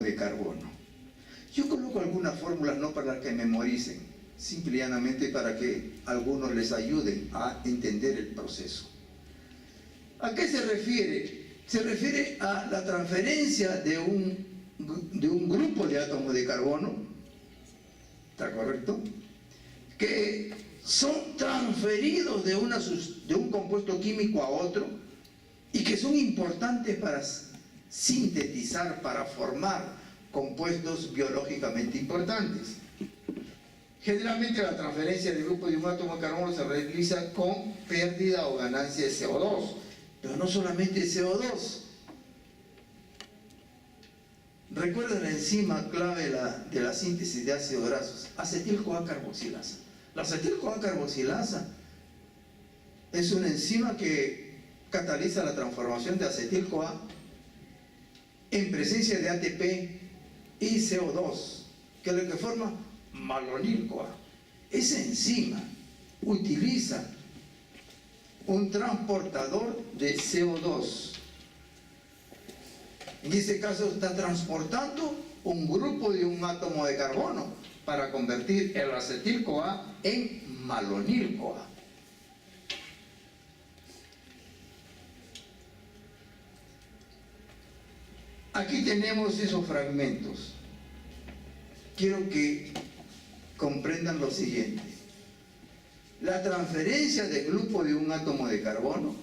de carbono. Yo coloco algunas fórmulas no para que memoricen, simple y llanamente para que algunos les ayuden a entender el proceso. ¿A qué se refiere? Se refiere a la transferencia de un grupo de átomos de carbono, ¿está correcto?, que son transferidos de un compuesto químico a otro y que son importantes para sintetizar, para formar compuestos biológicamente importantes. Generalmente la transferencia del grupo de un átomo de carbono se realiza con pérdida o ganancia de CO2, pero no solamente CO2. Recuerden la enzima clave de la síntesis de ácidos grasos, acetil-CoA carboxilasa. La acetil-CoA carboxilasa es una enzima que cataliza la transformación de acetil-CoA en presencia de ATP y CO2, que es lo que forma malonil-CoA. Esa enzima utiliza un transportador de CO2. En este caso está transportando un grupo de un átomo de carbono para convertir el acetil-CoA en malonil-CoA. Aquí tenemos esos fragmentos. Quiero que comprendan lo siguiente. La transferencia del grupo de un átomo de carbono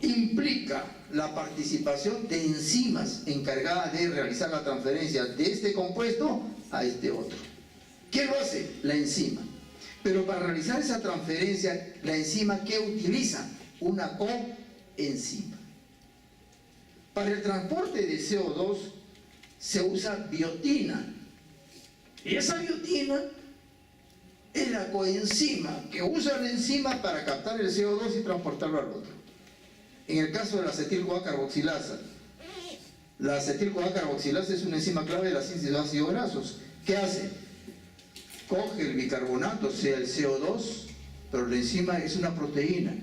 implica la participación de enzimas encargadas de realizar la transferencia de este compuesto a este otro. ¿Qué lo hace? La enzima. Pero para realizar esa transferencia, la enzima, ¿qué utiliza? Una coenzima. Para el transporte de CO2 se usa biotina. Y esa biotina es la coenzima que usa la enzima para captar el CO2 y transportarlo al otro. En el caso de la acetil-CoA carboxilasa, la acetil-CoA carboxilasa es una enzima clave de la síntesis de ácidos grasos. ¿Qué hace? Coge el bicarbonato, sea el CO2, pero la enzima es una proteína.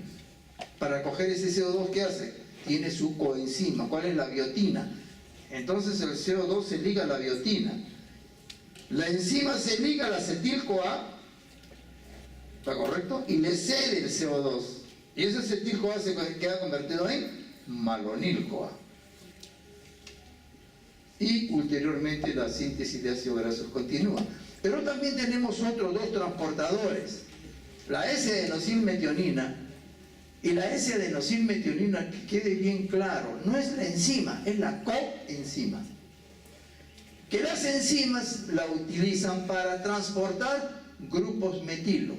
Para coger ese CO2, ¿qué hace? Tiene su coenzima. ¿Cuál es la biotina? Entonces el CO2 se liga a la biotina. La enzima se liga a la acetil-CoA, ¿está correcto? Y le cede el CO2. Y ese acetil-CoA se queda convertido en malonil-CoA. Y ulteriormente la síntesis de ácidos grasos continúa. Pero también tenemos otros dos transportadores. La S-adenosilmetionina y la S-adenosilmetionina, que quede bien claro, no es la enzima, es la coenzima. Que las enzimas la utilizan para transportar grupos metilo.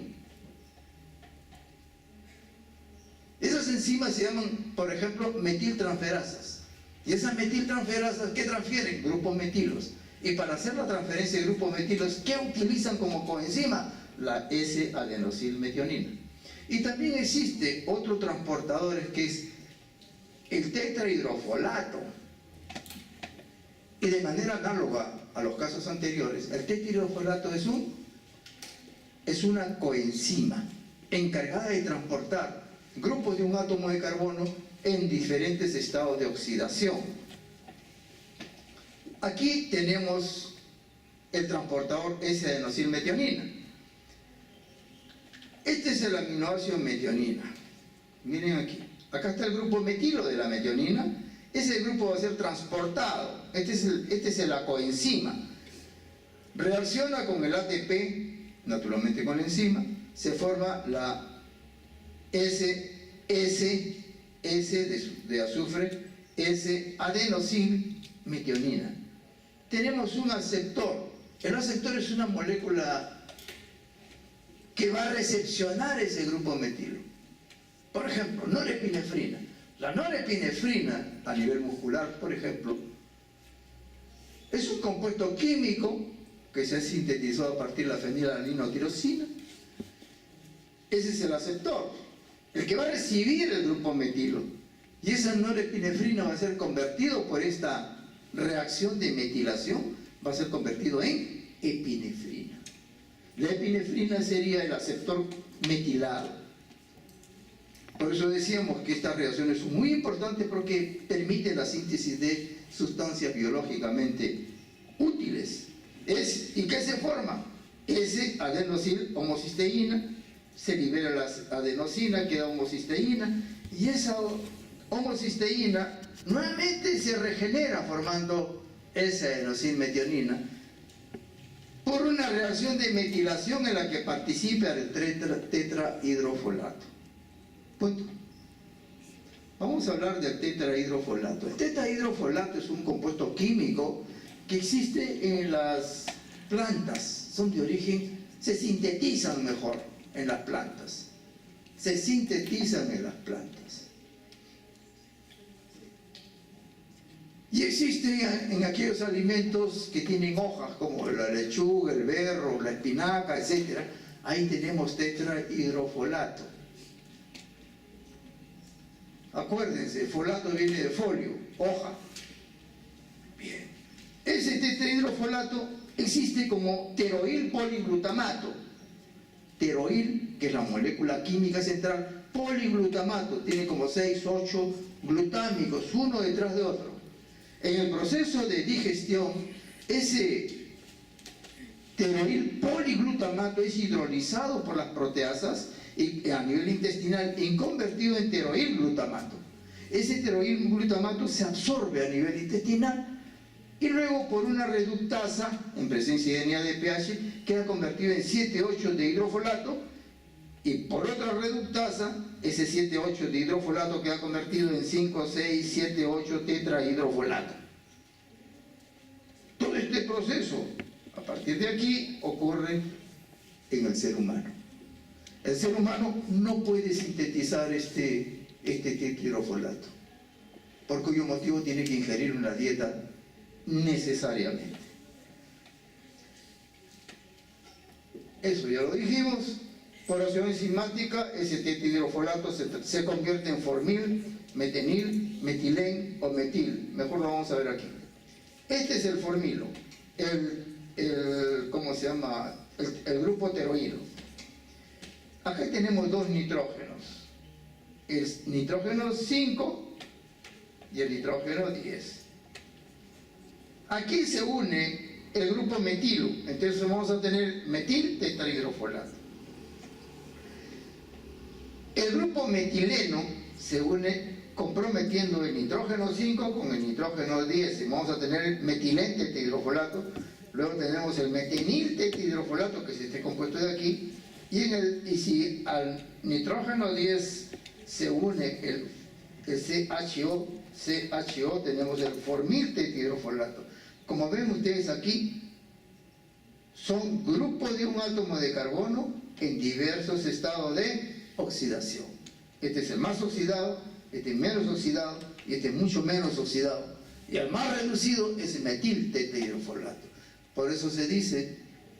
Esas enzimas se llaman, por ejemplo, metiltransferasas. Y esas metiltransferasas, ¿qué transfieren? Grupos metilos. Y para hacer la transferencia de grupos metilos, ¿qué utilizan como coenzima? La S-adenosilmetionina. Y también existe otro transportador que es el tetrahidrofolato. Y de manera análoga a los casos anteriores, el tetrahidrofolato es una coenzima encargada de transportar grupos de un átomo de carbono en diferentes estados de oxidación. Aquí tenemos el transportador S-adenosilmetionina. Este es el aminoácido metionina. Miren aquí. Acá está el grupo metilo de la metionina. Ese grupo va a ser transportado. Este es la coenzima. Reacciona con el ATP, naturalmente con la enzima. Se forma la S de azufre, S-adenosilmetionina. Tenemos un aceptor. El aceptor es una molécula que va a recepcionar ese grupo metilo. Por ejemplo, norepinefrina. La norepinefrina a nivel muscular, por ejemplo, es un compuesto químico que se ha sintetizado a partir de la fenilalaninotirosina. Ese es el aceptor, el que va a recibir el grupo metilo. Y esa norepinefrina va a ser convertido por esta reacción de metilación, va a ser convertido en epinefrina. La epinefrina sería el aceptor metilado. Por eso decíamos que estas reacciones son muy importantes porque permiten la síntesis de sustancias biológicamente útiles. ¿Y qué se forma? S-adenosil homocisteína, se libera la adenosina, queda homocisteína, y esa homocisteína nuevamente se regenera formando esa adenosilmetionina por una reacción de metilación en la que participa el tetrahidrofolato. Punto. Vamos a hablar del tetrahidrofolato. El tetrahidrofolato es un compuesto químico que existe en las plantas, son de origen, se sintetizan mejor en las plantas, se sintetizan en las plantas. Y existen en aquellos alimentos que tienen hojas, como la lechuga, el berro, la espinaca, etc. Ahí tenemos tetrahidrofolato. Acuérdense, folato viene de folio, hoja. Bien. Ese tetrahidrofolato existe como teroil poliglutamato. Teroil, que es la molécula química central, poliglutamato, tiene como 6, 8 glutámicos, uno detrás de otro. En el proceso de digestión, ese teroil poliglutamato es hidrolizado por las proteasas y a nivel intestinal y convertido en teroil glutamato. Ese teroil glutamato se absorbe a nivel intestinal y luego por una reductasa, en presencia de NADPH, queda convertido en 7,8 de hidrofolato, y por otra reductasa, ese 7,8 de hidrofolato queda convertido en 5, 6, 7, 8 tetrahidrofolato. Todo este proceso, a partir de aquí, ocurre en el ser humano. El ser humano no puede sintetizar este tetrahidrofolato, por cuyo motivo tiene que ingerir una dieta necesariamente. Eso ya lo dijimos. Por acción enzimática, ese tetrahidrofolato se convierte en formil, metenil, metilén o metil. Mejor lo vamos a ver aquí. Este es el formilo, ¿cómo se llama? El grupo teroilo. Acá tenemos dos nitrógenos, el nitrógeno 5 y el nitrógeno 10. Aquí se une el grupo metilo, entonces vamos a tener metil tetrahidrofolato. El grupo metileno se une comprometiendo el nitrógeno 5 con el nitrógeno 10 y vamos a tener el metilén tetrahidrofolato. Luego tenemos el metenil tetrahidrofolato, que es este compuesto de aquí, y si al nitrógeno 10 se une el CHO, tenemos el formil tetrahidrofolato. Como ven ustedes aquí, son grupos de un átomo de carbono en diversos estados de oxidación. Este es el más oxidado, este es menos oxidado y este es mucho menos oxidado. Y el más reducido es el metil tetrahidrofolato. Por eso se dice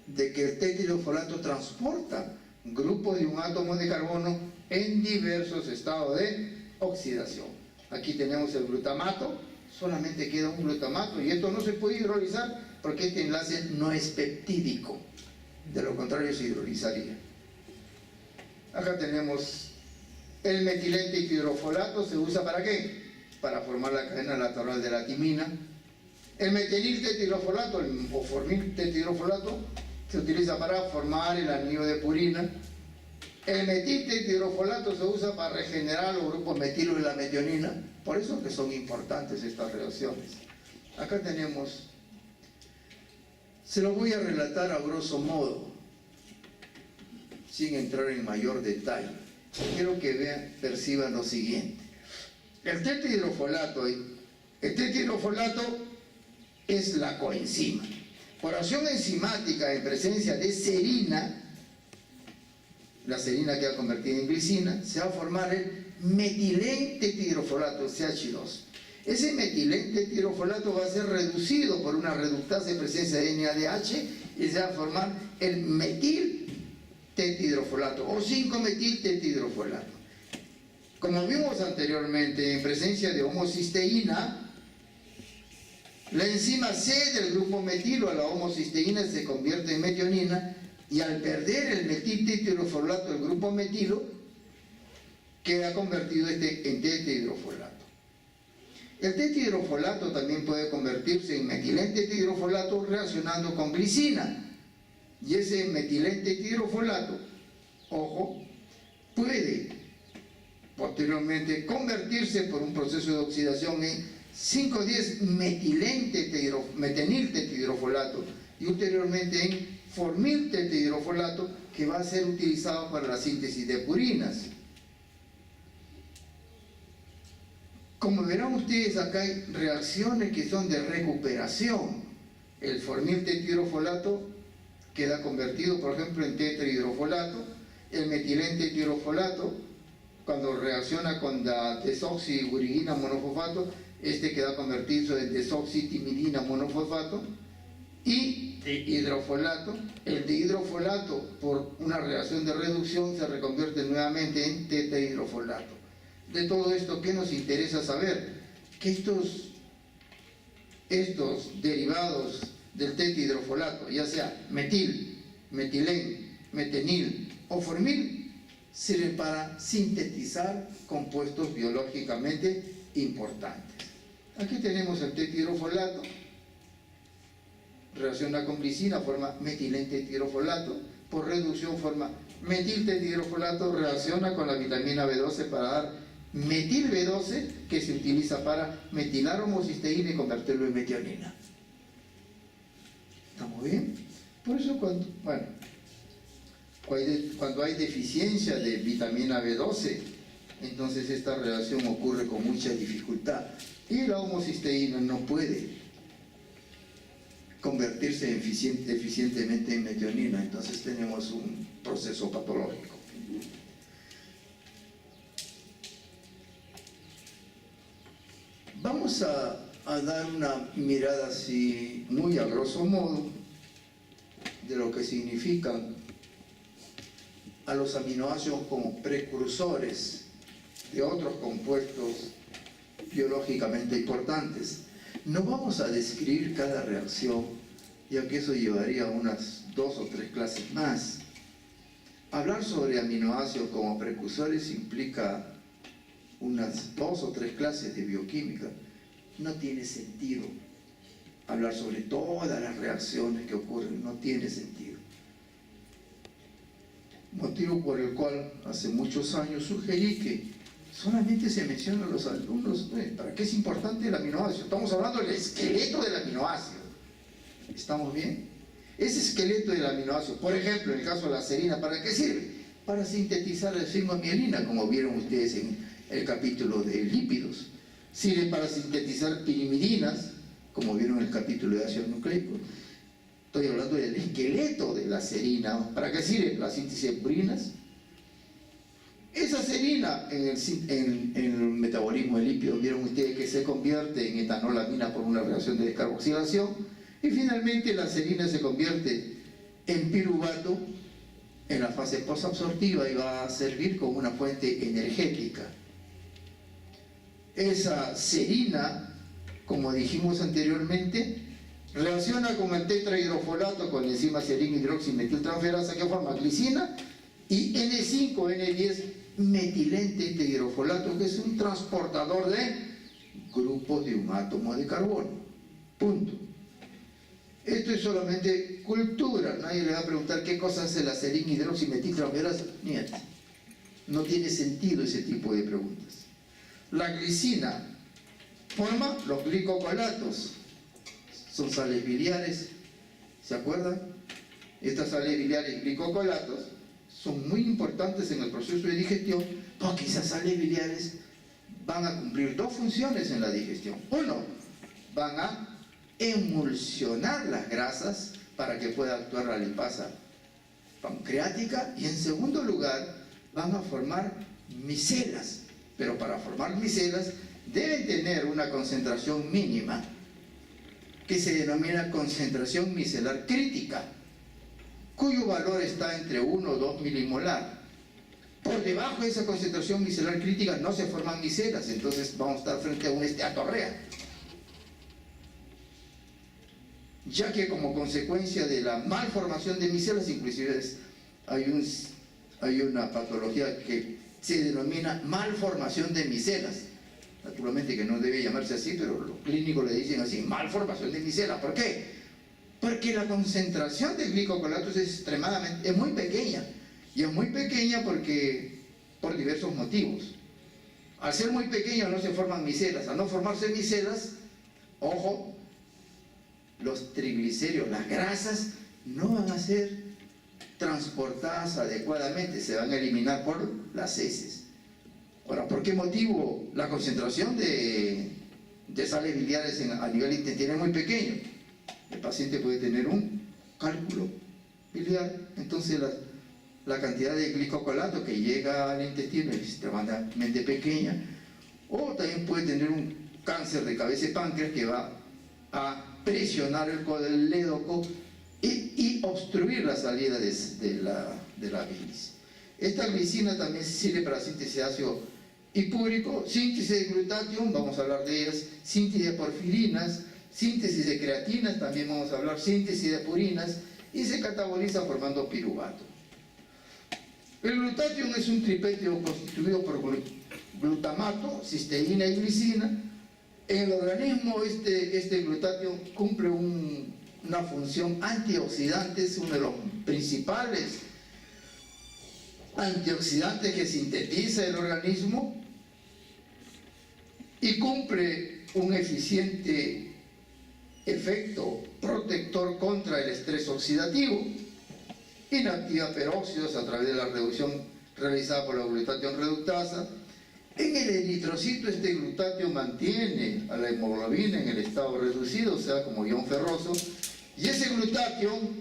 de que el tetrahidrofolato transporta grupos de un átomo de carbono en diversos estados de oxidación. Aquí tenemos el glutamato, solamente queda un glutamato y esto no se puede hidrolizar porque este enlace no es peptídico, de lo contrario se hidrolizaría. Acá tenemos el metilén tetrahidrofolato, ¿se usa para qué? Para formar la cadena lateral de la timina. El metenil tetrahidrofolato o formil tetrahidrofolato se utiliza para formar el anillo de purina. El metil tetrahidrofolato se usa para regenerar los grupos metilo y la metionina. Por eso es que son importantes estas reacciones. Acá tenemos, se lo voy a relatar a grosso modo, sin entrar en mayor detalle. Quiero que vean, perciban lo siguiente. El tetrahidrofolato es la coenzima. Por acción enzimática en presencia de serina, la serina queda convertida en glicina, se va a formar el metilén tetrahidrofolato, CH2. Ese metilén tetrahidrofolato va a ser reducido por una reductasa en presencia de NADH y se va a formar el metil tetrahidrofolato o 5-metil tetrahidrofolato. Como vimos anteriormente, en presencia de homocisteína, la enzima C del grupo metilo a la homocisteína se convierte en metionina y al perder el metil tetrahidrofolato del grupo metilo, queda convertido en tetrahidrofolato. El tetrahidrofolato también puede convertirse en metilente tetrahidrofolato reaccionando con glicina. Y ese metilente tetrahidrofolato, ojo, puede posteriormente convertirse por un proceso de oxidación en 5,10 metenil tetrahidrofolato y ulteriormente en formil tetrahidrofolato, que va a ser utilizado para la síntesis de purinas. Como verán ustedes, acá hay reacciones que son de recuperación. El formil tetrahidrofolato queda convertido, por ejemplo, en tetrahidrofolato. El metilente tetrahidrofolato, cuando reacciona con la desoxiuridina monofosfato, este queda convertido en desoxitimidina monofosfato. Y hidrofolato, el dihidrofolato, por una reacción de reducción, se reconvierte nuevamente en tetrahidrofolato. De todo esto, ¿qué nos interesa saber? Que estos derivados del tetrahidrofolato, ya sea metil, metilén, metenil o formil, sirven para sintetizar compuestos biológicamente importantes. Aquí tenemos el tetrahidrofolato, reacciona con glicina, forma metilente tetrahidrofolato, por reducción forma metil tetrahidrofolato, reacciona con la vitamina B12 para dar metil B12, que se utiliza para metilar homocisteína y convertirlo en metionina. ¿Estamos bien? Por eso cuando hay deficiencia de vitamina B12, entonces esta reacción ocurre con mucha dificultad y la homocisteína no puede convertirse eficientemente en metionina, entonces tenemos un proceso patológico. Vamos a dar una mirada así muy a grosso modo de lo que significan a los aminoácidos como precursores de otros compuestos biológicamente importantes. No vamos a describir cada reacción, ya que eso llevaría unas 2 o 3 clases más. Hablar sobre aminoácidos como precursores implica unas 2 o 3 clases de bioquímica. No tiene sentido hablar sobre todas las reacciones que ocurren, no tiene sentido. Motivo por el cual hace muchos años sugerí que solamente se menciona a los alumnos, ¿para qué es importante el aminoácido? Estamos hablando del esqueleto del aminoácido. ¿Estamos bien? Ese esqueleto del aminoácido, por ejemplo, en el caso de la serina, ¿para qué sirve? Para sintetizar la sigmomielina, como vieron ustedes en el capítulo de lípidos. Sirve para sintetizar pirimidinas, como vieron en el capítulo de ácido nucleico. Estoy hablando del esqueleto de la serina. ¿Para qué sirve? La síntesis de purinas. Esa serina en el metabolismo de lípidos, vieron ustedes que se convierte en etanolamina por una reacción de descarboxilación, y finalmente la serina se convierte en piruvato en la fase posabsortiva y va a servir como una fuente energética. Esa serina, como dijimos anteriormente, reacciona con el tetrahidrofolato con la enzima serina hidroximetiltransferasa, que forma glicina, y N5, N10 metilente tetrahidrofolato, que es un transportador de grupos de un átomo de carbono. Punto. Esto es solamente cultura. Nadie le va a preguntar qué cosa hace la serina hidroximetiltransferasa. Nieto. No tiene sentido ese tipo de preguntas. La glicina forma los glicocolatos. Son sales biliares. ¿Se acuerdan? Estas sales biliares y glicocolatos son muy importantes en el proceso de digestión, porque esas sales biliares van a cumplir 2 funciones en la digestión. Uno, van a emulsionar las grasas para que pueda actuar la lipasa pancreática, y en segundo lugar van a formar micelas, pero para formar micelas deben tener una concentración mínima que se denomina concentración micelar crítica, cuyo valor está entre 1 o 2 milimolar. Por debajo de esa concentración micelar crítica no se forman micelas, entonces vamos a estar frente a una esteatorrea, ya que como consecuencia de la malformación de micelas, inclusive hay una patología que se denomina malformación de micelas. Naturalmente que no debe llamarse así, pero los clínicos le dicen así, malformación de micelas. ¿Por qué? Porque la concentración de glicocolatos es muy pequeña. Y es muy pequeña por diversos motivos. Al ser muy pequeño no se forman micelas. Al no formarse micelas, ojo, los triglicéridos, las grasas, no van a ser transportadas adecuadamente, se van a eliminar por las heces. Ahora, ¿por qué motivo la concentración de sales biliares a nivel intestinal es muy pequeño? El paciente puede tener un cálculo biliar, entonces la cantidad de glicocolato que llega al intestino es extremadamente pequeña, o también puede tener un cáncer de cabeza y páncreas que va a presionar el colédoco y obstruir la salida de la bilis. Esta glicina también sirve para síntesis de ácido hipúrico, síntesis de glutatión, vamos a hablar de ellas, síntesis de porfirinas, síntesis de creatinas, también vamos a hablar, síntesis de purinas, y se cataboliza formando piruvato. El glutatión es un tripéptido constituido por glutamato, cisteína y glicina. En el organismo este glutatión cumple una función antioxidante, es uno de los principales antioxidantes que sintetiza el organismo y cumple un eficiente efecto protector contra el estrés oxidativo, inactiva peróxidos a través de la reducción realizada por la glutatión reductasa. En el eritrocito este glutatión mantiene a la hemoglobina en el estado reducido, o sea, como ion ferroso, y ese glutatión,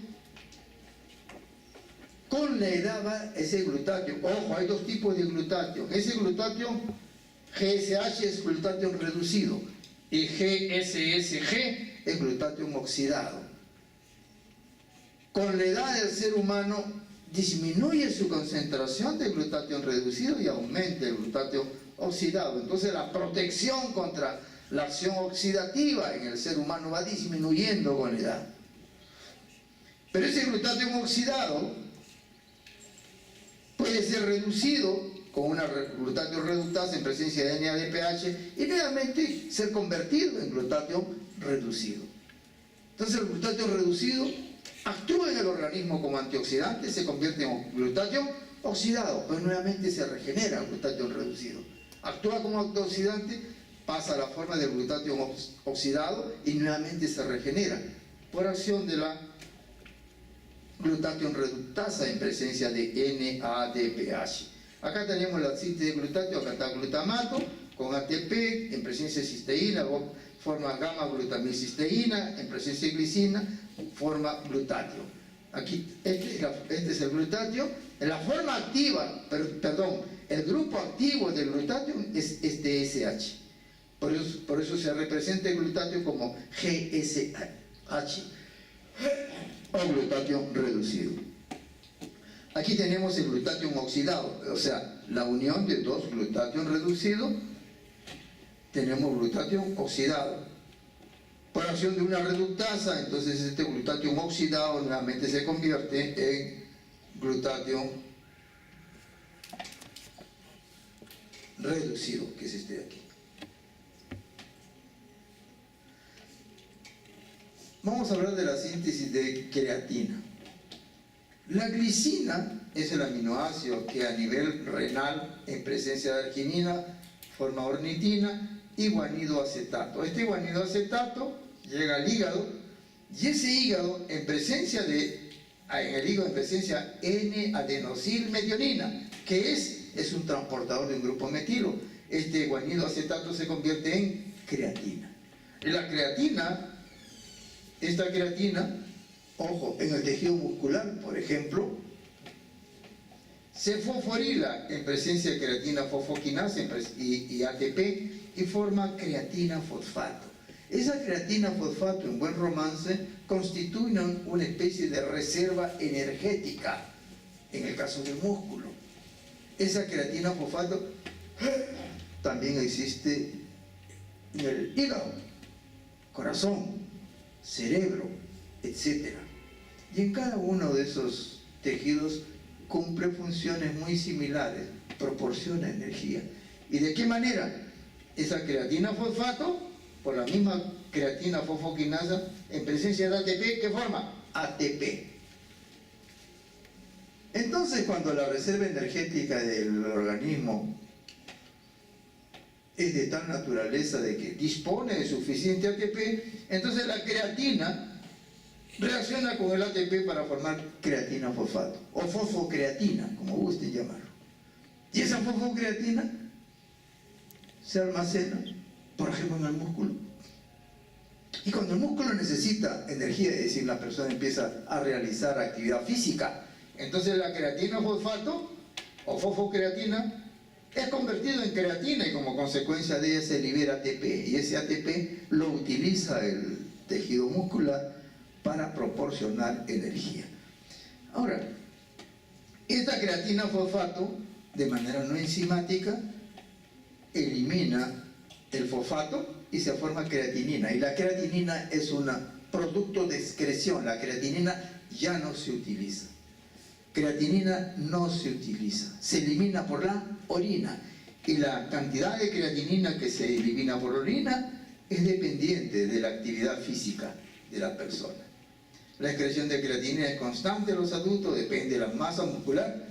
con la edad va ese glutatión, ojo, hay dos tipos de glutatión, ese glutatión GSH es glutatión reducido y GSSG es glutatión oxidado. Con la edad del ser humano disminuye su concentración de glutatión reducido y aumenta el glutatión oxidado. Entonces la protección contra la acción oxidativa en el ser humano va disminuyendo con la edad. Pero ese glutatión oxidado puede ser reducido con una glutatión reductasa en presencia de NADPH y nuevamente ser convertido en glutatión reducido. Entonces el glutatión reducido actúa en el organismo como antioxidante, se convierte en glutatión oxidado, pues nuevamente se regenera el glutatión reducido. Actúa como antioxidante, pasa a la forma de glutatión oxidado y nuevamente se regenera por acción de la glutatión reductasa en presencia de NADPH. Acá tenemos la síntesis de glutatión, acá está glutamato con ATP en presencia de cisteína, forma gamma-glutamilcisteína, en presencia de glicina, forma glutatio. Aquí, este es el glutatio. En la forma activa, el grupo activo del glutatio es este SH. Por eso se representa el glutatio como GSH o glutatio reducido. Aquí tenemos el glutatión oxidado, o sea, la unión de dos glutatión reducido, tenemos glutatión oxidado. Por acción de una reductasa, entonces este glutatión oxidado nuevamente se convierte en glutatión reducido, que es este de aquí. Vamos a hablar de la síntesis de creatina. La glicina es el aminoácido que a nivel renal, en presencia de arginina, forma ornitina y guanidoacetato. Este guanidoacetato llega al hígado y ese hígado en presencia N-adenosilmetionina, que es un transportador de un grupo metilo. Este guanidoacetato se convierte en creatina. Esta creatina, ojo, en el tejido muscular, por ejemplo, se fosforila en presencia de creatina fosfoquinasa y ATP y forma creatina fosfato. Esa creatina fosfato, en buen romance, constituye una especie de reserva energética en el caso del músculo. Esa creatina fosfato también existe en el hígado, corazón, cerebro, etc. Y en cada uno de esos tejidos cumple funciones muy similares, proporciona energía. ¿Y de qué manera? Esa creatina fosfato, por la misma creatina fosfoquinasa, en presencia de ATP, ¿qué forma? ATP. Entonces, cuando la reserva energética del organismo es de tal naturaleza de que dispone de suficiente ATP, entonces la creatina reacciona con el ATP para formar creatina fosfato, o fosfocreatina, como gusten llamarlo. Y esa fosfocreatina se almacena, por ejemplo, en el músculo. Y cuando el músculo necesita energía, es decir, la persona empieza a realizar actividad física, entonces la creatina fosfato o fosfocreatina es convertido en creatina y como consecuencia de ella se libera ATP, y ese ATP lo utiliza el tejido muscular para proporcionar energía. Ahora, esta creatina fosfato, de manera no enzimática, elimina el fosfato y se forma creatinina, y la creatinina es un producto de excreción. La creatinina ya no se utiliza. Creatinina no se utiliza, se elimina por la orina, y la cantidad de creatinina que se elimina por orina es dependiente de la actividad física de la persona. La excreción de creatinina es constante en los adultos, depende de la masa muscular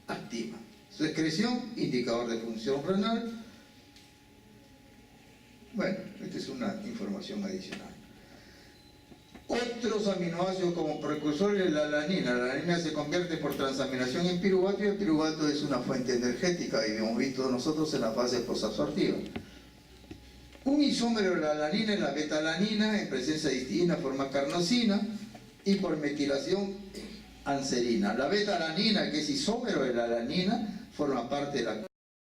activa. Su excreción, indicador de función renal. Bueno, esta es una información adicional. Otros aminoácidos como precursores de la alanina. La alanina se convierte por transaminación en piruvato, y el piruvato es una fuente energética, y hemos visto nosotros en la fase posabsortiva. Un isómero de la alanina es la beta-alanina, en presencia de histina forma carnosina, y por metilación anserina. La beta-alanina, que es isómero de la alanina, forma parte de la